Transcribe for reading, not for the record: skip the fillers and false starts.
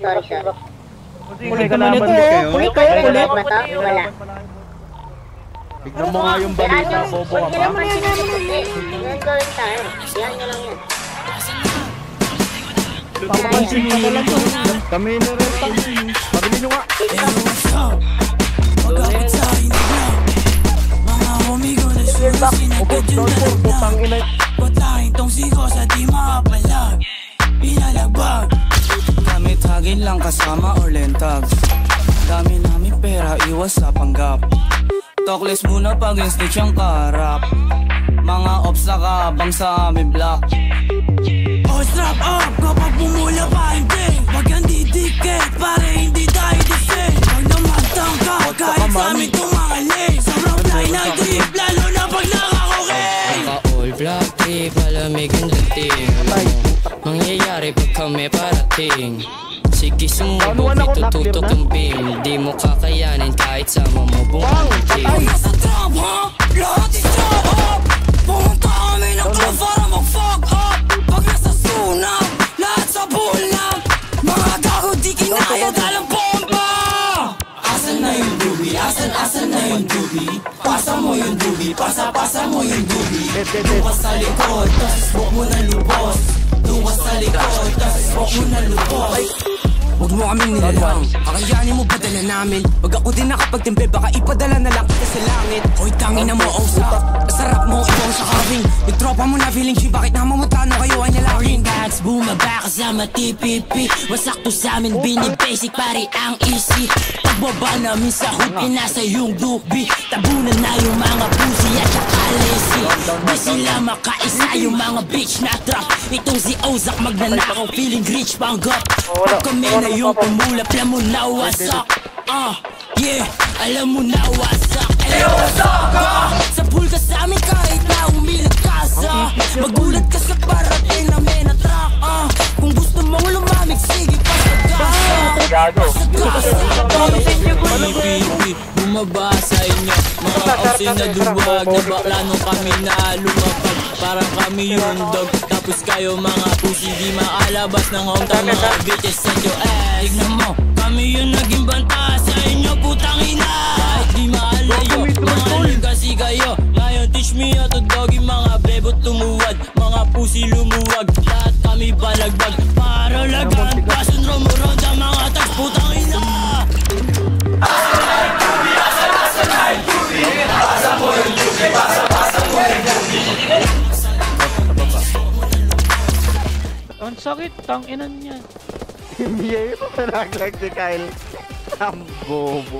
Sorry, sorry. Kulit naman ito, kulit to, kulit. Wala. Tignan mo nga yung balita, bobo ka pa. Yan gawin tayo. Yan nyo lang yan. Papapansin mo lang to. Kami na rin. Pabili nyo nga. Magkapit sa hinig lang. Mga homie ko na sure sinagad yung dalagdag. Patahin tong siko sa di makapalag. Pinalagbag. Gamit hagin lang kasama or lentag. Dami namin pera, iwas sa panggap. Talkless muna pag snitch ang kaharap. Mga ops nakabang sa aming block. Oh, strap up kapag bumula pa hindi. Wag kang didikit pare hindi tayo disay. Huwag na magtangka kahit sa amin tumali. Sobrang fly ng trip lalo na pag nakakokay. Naka-all black trip, malamig ang dating. Mangyayari pag kami parating. Sige sumubok, itututok ang beam. Di mo kakayanin kahit sama mo buong team. Ay, nasa trap ha? Lahat is trap up. Pumunta kami ng club para mag-fuck up. Pag nasa sunap, lahat sa bulang. Mga gago di kinaya dalang bomba. Asan na yung dubi? Asan na yung dubi? Pasa mo yung dubi, pasa mo yung dubi. Luwas sa likod, tas huwag mo na lubos. Luwas sa likod, tas huwag mo na lubos. Huwag mo kaming nilalang, kakayanin mo padala namin. Pag ako din nakapagtimpe, baka ipadala na lang kita sa langit. Hoy, tangin na mo, usap. Sarap mo, ikaw sa carving. Yung tropa mo na feeling G, bakit namamutano kayo ay nalangin? Bags, bumaba kasama TPP. Wasak to sa amin, bini-basic, pari ang easy. Pagbaba namin sa hood, pinasa yung dubi. Tabunan na yung mga pussy at saka lazy. Di sila makaisa yung mga bitch na trap. Itong si Ozak magnanakaw, feeling rich panggap. Pag kami na yung pumulap, alam mo na wasak. Yeah, alam mo na wasak. Wasak! Sa pool ka sa amin kahit na umilag ka sa. Magulat ka sa parating na may na-track. Kung gusto mong lumamig, sige pa sa gasa. Pipi, bumaba sa inyo. Mga opsin na duwag. Nabakla nung kami na lumapag. Parang kami yung dog. Tapos kayo mga pussy di maalabas ng hometown. Mga bitches send your ass. Tignan mo, kami yung naging banta sa inyo putang ina. Kahit di maalayo, mga kasi kayo. Ngayon teach me how to doggy. Mga bebot tumuwad, mga pussy lumuwag. Lahat kami palagbag, para lagan. Pasun rumuronda mga tags putang ina. Asan na yung dubi? Pasa mo yung dubi, pasa mo yung dubi. Ang sakit, tanginan niya. Hindi yun, nalaglag si Kyle. Ang bobo.